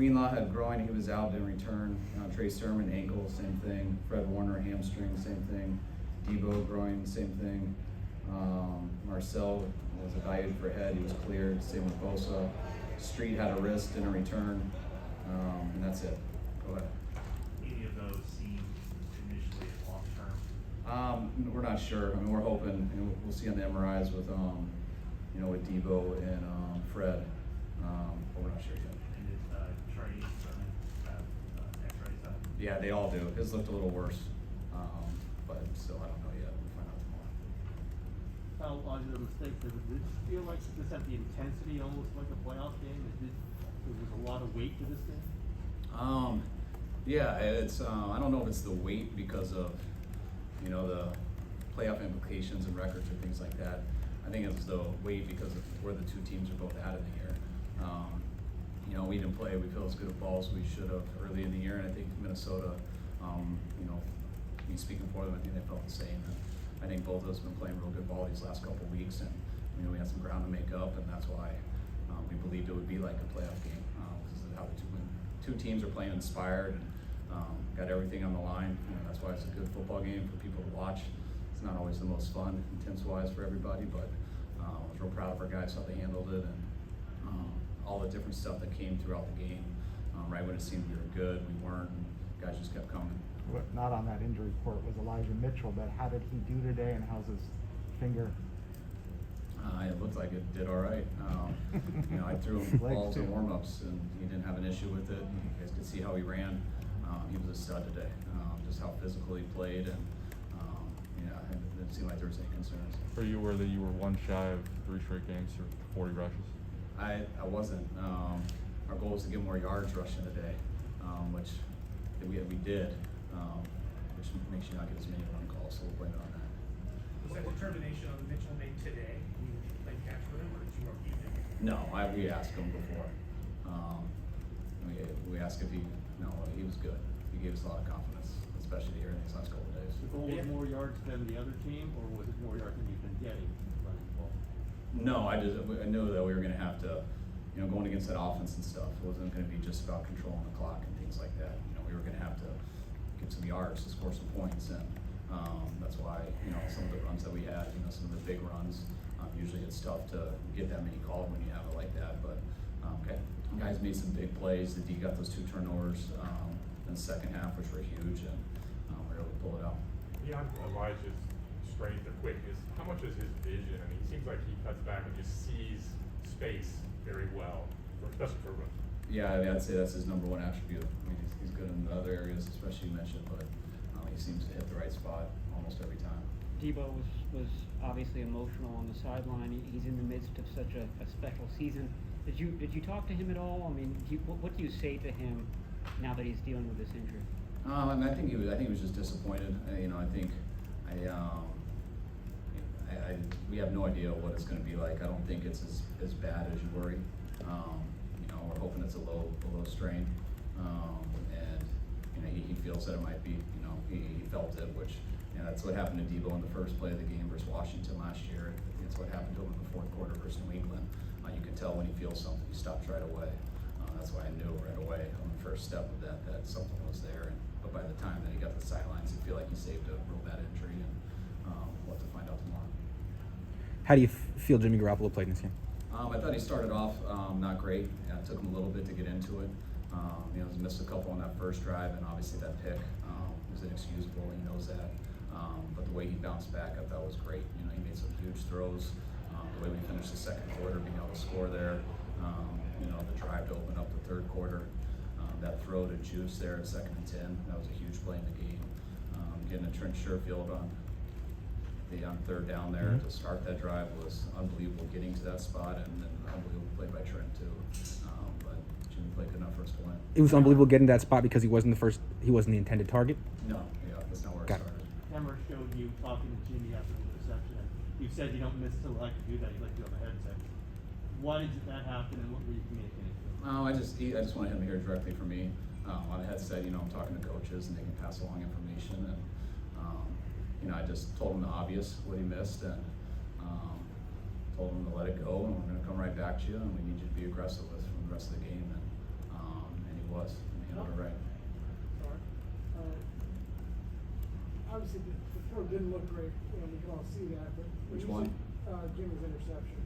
Greenlaw had groin, he was out, didn't return. Trey Sermon, ankle, same thing. Fred Warner, hamstring, same thing. Deebo, groin, same thing. Marcel was evaluated for head, he was cleared. Same with Bosa. Street had a wrist, didn't return. And that's it. Go ahead. Any of those seem initially long term? We're not sure. I mean, we're hoping, and we'll see on the MRIs with, with Deebo and Fred, but we're not sure yet. And did Trey have X-rays done? Yeah, they all do. His looked a little worse, but still, I don't know yet. We'll find out tomorrow. How on the mistakes, did it feel like this had the intensity almost like a playoff game? There was a lot of weight to this thing? Yeah, it's, I don't know if it's the weight because of, the playoff implications and records or things like that. I think it's the weight because of where the two teams are both out of the year. We didn't play, we feel as good a ball as we should have early in the year, and I think Minnesota, me speaking for them, I think they felt the same. And I think both of us have been playing real good ball these last couple of weeks, and we had some ground to make up, and that's why we believed it would be like a playoff game because of how the two teams are playing inspired and got everything on the line. That's why it's a good football game for people to watch. It's not always the most fun, intense-wise for everybody, but I was real proud of our guys, how they handled it, and all the different stuff that came throughout the game. Right when it seemed we were good, we weren't, and guys just kept coming. What not on that injury report was Elijah Mitchell, but how did he do today, and how's his finger? It looked like it did all right. I threw him balls in warm-ups, and he didn't have an issue with it. You guys could see how he ran. He was a stud today. Just how physical he played, and it didn't seem like there was any concerns. Are you aware that you were one shy of 3 straight games for 40 rushes? I wasn't. Our goal was to get more yards rushing today, which we did, which makes you not get as many run calls, so we'll blame it on that. Was that determination on Mitchell made today? You played catch with him, or did you work evening? No, we asked him before. We asked if he was good. He gave us a lot of confidence, especially here in these last couple of days. The goal was more yards than the other team, or was it more yards than you've been getting running the ball? No, I knew that we were going to have to, going against that offense and stuff. It wasn't going to be just about controlling the clock and things like that. We were going to have to get some yards to score some points, and that's why some of the runs that we had, some of the big runs. Usually it's tough to get that many called when you have it like that, but guys made some big plays. The D got those 2 turnovers in the second half, which were huge, and we were able to pull it out. Beyond Elijah's strength or quickness, how much is his vision? I mean, it seems like he cuts back and just sees space very well, especially for rookies. Yeah, I'd say that's his number 1 attribute. I mean, he's good in the other areas, especially you mentioned, but he seems to hit the right spot almost every time. Deebo was obviously emotional on the sideline. He's in the midst of such a special season. Did you talk to him at all? I mean, what do you say to him now that he's dealing with this injury? I think he was just disappointed. We have no idea what it's going to be like. I don't think it's as bad as you worry. We're hoping it's a low strain, and he feels that it might be. He felt it, which that's what happened to Deebo in the first play of the game versus Washington last year. It's what happened to him in the fourth quarter versus New England. You can tell when he feels something, he stops right away. That's why I knew right away on the first step of that something was there. But by the time that he got the sidelines, I feel like he saved a real bad injury, and we'll have to find out tomorrow. How do you feel Jimmy Garoppolo played in this game? I thought he started off not great. It took him a little bit to get into it. He missed a couple on that first drive, and obviously that pick was inexcusable. He knows that. But the way he bounced back, I thought was great. He made some huge throws. The way we finished the second quarter, being able to score there. The drive to open up the third quarter. That throw to Juice there at 2nd and 10. That was a huge play in the game. Getting a Trent Sherfield on 3rd down there to start that drive was unbelievable. Getting to that spot, and then unbelievable play by Trent too. But Jimmy played good enough for us to win. It was unbelievable getting that spot because he wasn't the intended target. No, that's not where it started. Hammer showed you talking to Jimmy after the interception. You said you don't miss to like to do that. You like to do on the headset. Why did that happen, and what were you communicating to him? I just wanted him to hear directly from me. On the headset, I'm talking to coaches, and they can pass along information. And I just told him the obvious, what he missed, and told him to let it go, and we're going to come right back to you, and we need you to be aggressive with from the rest of the game. And he was. He handled it right. Sorry. Obviously, the throw didn't look great, you know, we can all see that, but. when Which you one? say, Jimmy's interception.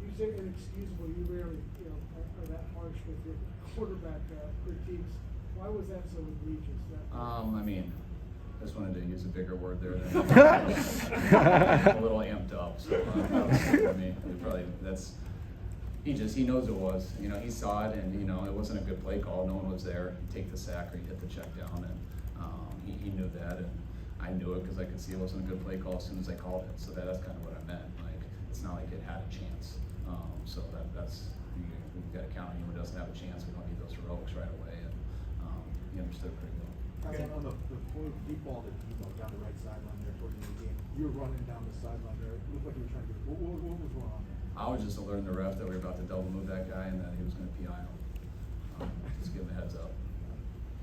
You say inexcusable, you rarely, you know, are that harsh with your quarterback critiques. Why was that so egregious? I mean, I just wanted to use a bigger word there. A little amped up, so, I mean, he knows it was, you know, he saw it, and, you know, it wasn't a good play call, no one was there, he'd take the sack or he'd hit the check down, and, he knew that, and I knew it because I could see it wasn't a good play call as soon as I called it, so that's kind of what I meant, like, it's not like it had a chance, so that's, we've got to count anyone who doesn't have a chance, we don't need those heroics right away, and, he understood pretty well. On the deep ball that Deebo down the right sideline there toward the end of the game, you were running down the sideline there. It looked like you were trying to. What was going on there? I was just alerting the ref that we were about to double move that guy and that he was going to PI him. Just give him a heads up.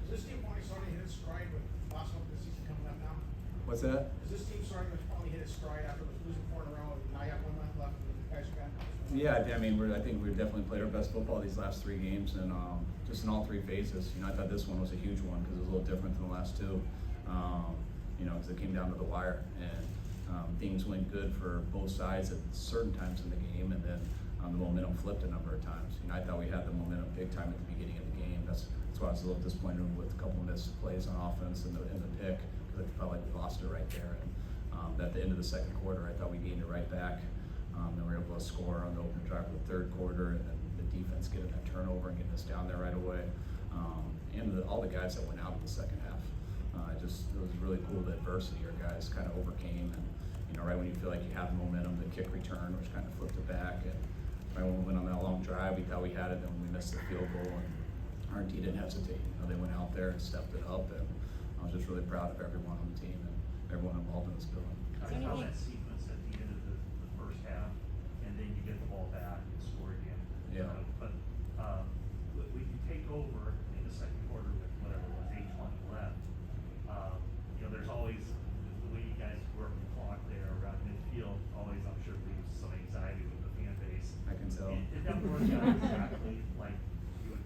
Is this team finally starting to hit its stride with last month of the season coming up now? What's that? Is this team starting to finally hit its stride after losing 4 in a row, and now you have 1 month left, and the guys are back? Yeah, I mean, I think we've definitely played our best football these last 3 games, and just in all 3 phases. You know, I thought this one was a huge one because it was a little different than the last 2. You know, because it came down to the wire, and things went good for both sides at certain times in the game, and then the momentum flipped a number of times. You know, I thought we had the momentum big time at the beginning of the game. That's why I was a little disappointed with a couple of missed plays on offense and the pick, because I felt like we lost it right there. And at the end of the second quarter, I thought we gained it right back. And we were able to score on the opening drive of the third quarter, and then the defense getting that turnover and getting us down there right away. And all the guys that went out in the second half. It was really cool the adversity our guys kind of overcame, and you know, right when you feel like you have momentum, the kick return, which kind of flipped it back, and right when we went on that long drive, we thought we had it, then we missed the field goal, and R&T didn't hesitate. You know, they went out there and stepped it up, and I was just really proud of everyone on the team and everyone involved in this building. I saw that sequence at the end of the first half, and then you get the ball back and score again. Yeah. But when you take over in the second quarter with whatever it was, 8:20 left, you know, there's always, the way you guys work the clock there around midfield, always, I'm sure, leaves some anxiety with the fan base. I can tell. Did that work out exactly like you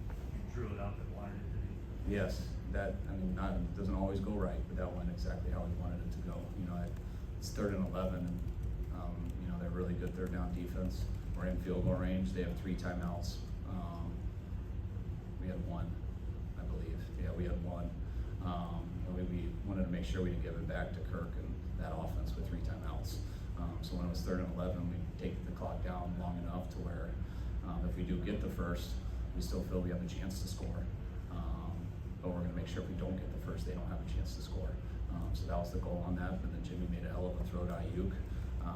drew it up and wanted it to be? Yes, that, I mean, doesn't always go right, but that went exactly how we wanted it to go. You know, it's 3rd and 11, and you know, they're really good 3rd down defense. We're in field goal range. They have 3 timeouts. We had 1, I believe. Yeah, we had 1. And we wanted to make sure we didn't give it back to Kirk and that offense with 3 timeouts. So when it was 3rd and 11, we take the clock down long enough to where if we do get the first, we still feel we have a chance to score. But we're going to make sure if we don't get the first, they don't have a chance to score. So that was the goal on that. But then Jimmy made a hell of a throw to Ayuk,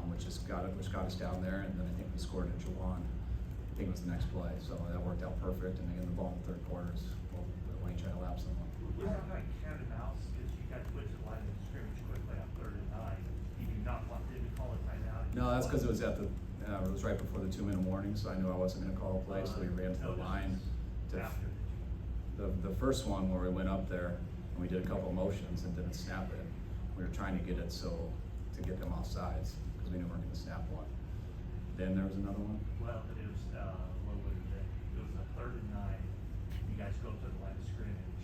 which got us down there. And then I think we scored in Jawan. I think it was the next play. So that worked out perfect. And again, the ball in the 3rd quarter is, well, Wayne trying to lap someone. Was that like cat and mouse, because you got to put the line of scrimmage quickly on 3rd and 9. You do not want them to call a timeout. No, that's because it was it was right before the 2-minute warning, so I knew I wasn't going to call a play, so we ran to the line. After The first one where we went up there and we did a couple of motions and didn't snap it, we were trying to get it to get them off sides because we knew we weren't going to snap one. Then there was another one. Well, it was, what was it? It was a 3rd and 9. You guys go to the line of scrimmage.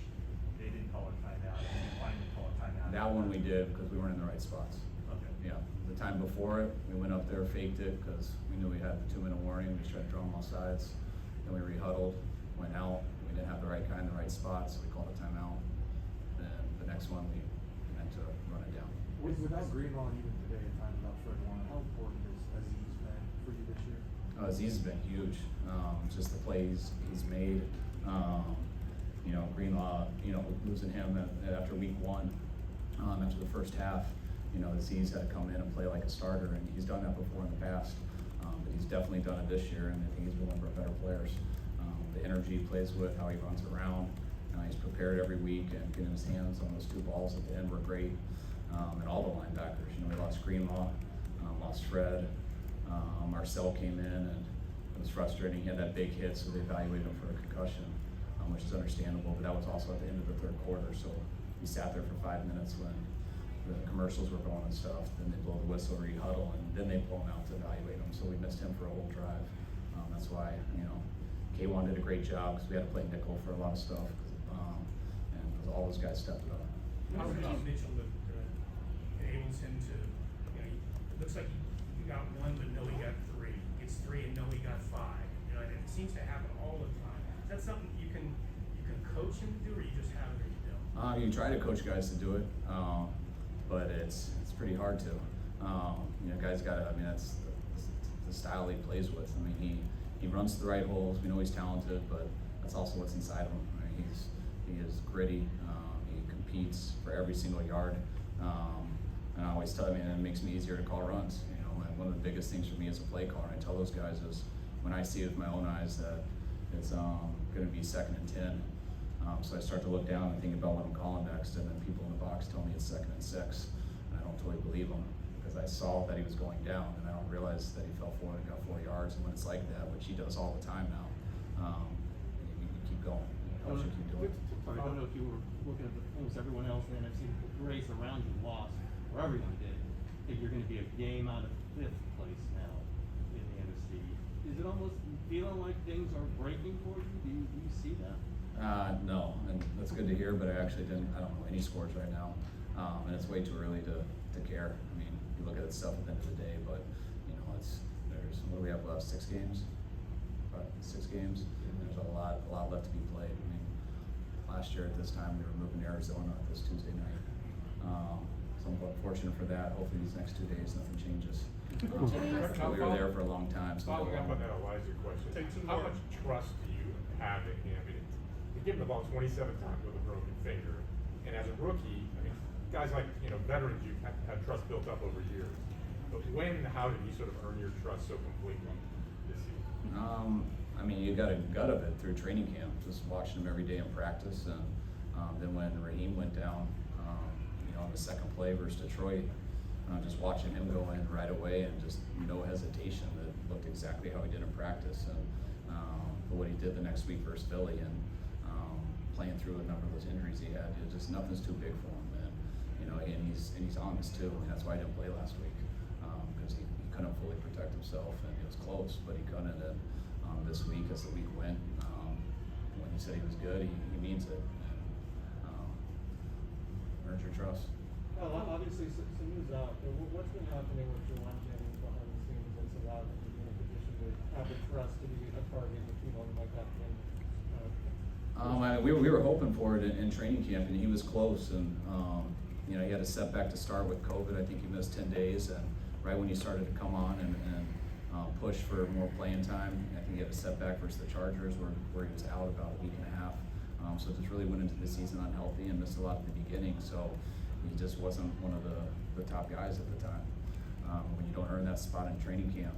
They didn't call a timeout. And you finally call a timeout. That one we did because we weren't in the right spots. Okay. Yeah. The time before it, we went up there, faked it because we knew we had the 2-minute warning. We just tried to draw them off sides. Then we rehuddled, went out. We didn't have the right kind, the right spots, so we called a timeout. Then the next one, we meant to run it down. Without Greenlaw, even today, at times without Fred Warner, how important is Aziz been for you this year? Aziz has been huge. Just the plays he's made. You know, Greenlaw, you know, losing him after week 1, after the first half, you know, Aziz had to come in and play like a starter, and he's done that before in the past. But he's definitely done it this year, and I think he's been one of our better players. The energy he plays with, how he runs around, he's prepared every week, and getting his hands on those 2 balls at the end were great. And all the linebackers, you know, we lost Greenlaw, lost Fred, Marcel came in, and it was frustrating. He had that big hit, so they evaluated him for a concussion, which is understandable, but that was also at the end of the 3rd quarter, so he sat there for 5 minutes when the commercials were going and stuff, then they blow the whistle, rehuddle, and then they pull him out to evaluate him, so we missed him for a whole drive. That's why, you know, K1 did a great job because we had to play nickel for a lot of stuff because And all those guys stepped it up. What is it about Mitchell that enables him to, you know, it looks like he got one, but no, he got three. Gets three, and no, he got five. You know, and it seems to happen all the time. Is that something you can coach him to do, or you just have it or you don't? You try to coach guys to do it, but it's pretty hard to. You know, guys got to. I mean, that's the style he plays with. I mean, he runs the right holes. We know he's talented, but that's also what's inside of him. Right? He is gritty. He competes for every single yard. And I always tell him, and it makes me easier to call runs. You know, and one of the biggest things for me as a play caller, and I tell those guys is when I see it with my own eyes that it's going to be 2nd and 10. So I start to look down and think about what I'm calling next, and then people in the box tell me it's 2nd and 6, and I don't totally believe them because I saw that he was going down, and I don't realize that he fell forward and got 4 yards. And when it's like that, which he does all the time now, you keep going. You should keep doing it. I don't know if you were looking at almost everyone else in the NFC race around you lost, or everyone did. I think you're going to be a game out of 5th place now in the NFC. Is it almost feeling like things are breaking for you? Do you see that? No, and that's good to hear, but I actually didn't. I don't know any scores right now, and it's way too early to care. I mean, you look at the stuff at the end of the day, but you know, there's what do we have left? 6 games, 6 games. There's a lot left to be played. I mean, last year at this time we were moving to Arizona this Tuesday night, so I'm fortunate for that. Hopefully these next 2 days nothing changes. We were there for a long time. So following up on that Elijah question, how much trust do you have in him? I mean, you give him the ball 27 times with a broken finger, and as a rookie, I mean, guys like, you know, veterans, you've had trust built up over years. But when and how did he sort of earn your trust so completely this season? I mean, you got a gut of it through training camp, just watching him every day in practice, and then when Raheem went down, you know, on the second play versus Detroit, just watching him go in right away and just no hesitation. That looked exactly how he did in practice, and but what he did the next week versus Philly, and playing through a number of those injuries he had, just nothing's too big for him, and you know, and he's honest too. I mean, that's why he didn't play last week, because he couldn't fully protect himself, and it was close, but he couldn't. And this week, as the week went, when he said he was good, he means it, and earned your trust. Well, obviously, some news out there. What's been happening with Juwan Jennings behind the scenes that's allowed him to be in a position to have the trust to be a target if you know like that? We were hoping for it in training camp, and he was close. And you know, he had a setback to start with COVID. I think he missed 10 days, and right when he started to come on and push for more playing time, I think he had a setback versus the Chargers, where he was out about a week and a half. So just really went into the season unhealthy and missed a lot at the beginning. So he just wasn't one of the top guys at the time. When you don't earn that spot in training camp,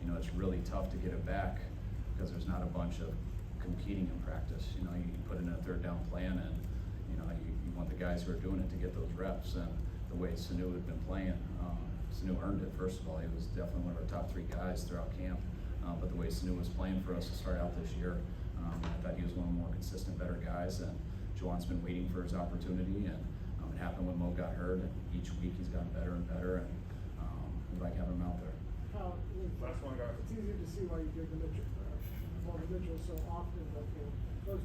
you know, it's really tough to get it back because there's not a bunch of competing in practice. You know, you put in a 3rd down plan, and you know, you want the guys who are doing it to get those reps. And the way Sanu had been playing, Sanu earned it. First of all, he was definitely one of our top 3 guys throughout camp. But the way Sanu was playing for us to start out this year, I thought he was one of the more consistent, better guys. And Juwan's been waiting for his opportunity, and it happened when Mo got hurt. And each week he's gotten better and better, and we like having him out there. Last one, guys. It's easy to see why you give the Mitchell so often, but you know, close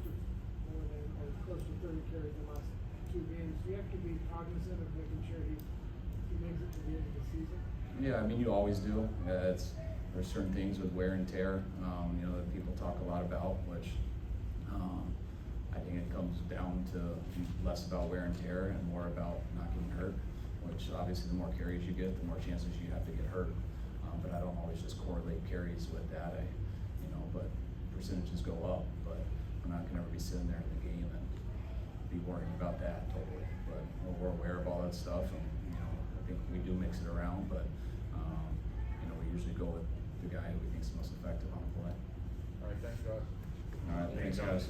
to 30 carries in the last 2 games. Do you have to be cognizant of making sure he makes it to the end of the season? Yeah, I mean, you always do. There's certain things with wear and tear, you know, that people talk a lot about, which I think it comes down to less about wear and tear and more about not getting hurt, which obviously the more carries you get, the more chances you have to get hurt. But I don't always just correlate carries with that. But percentages go up, but we're not gonna ever be sitting there in the game and be worrying about that totally. But we're aware of all that stuff, and you know, I think we do mix it around, but you know, we usually go with the guy who we think is most effective on the play. All right, thanks, guys. All right, thanks guys.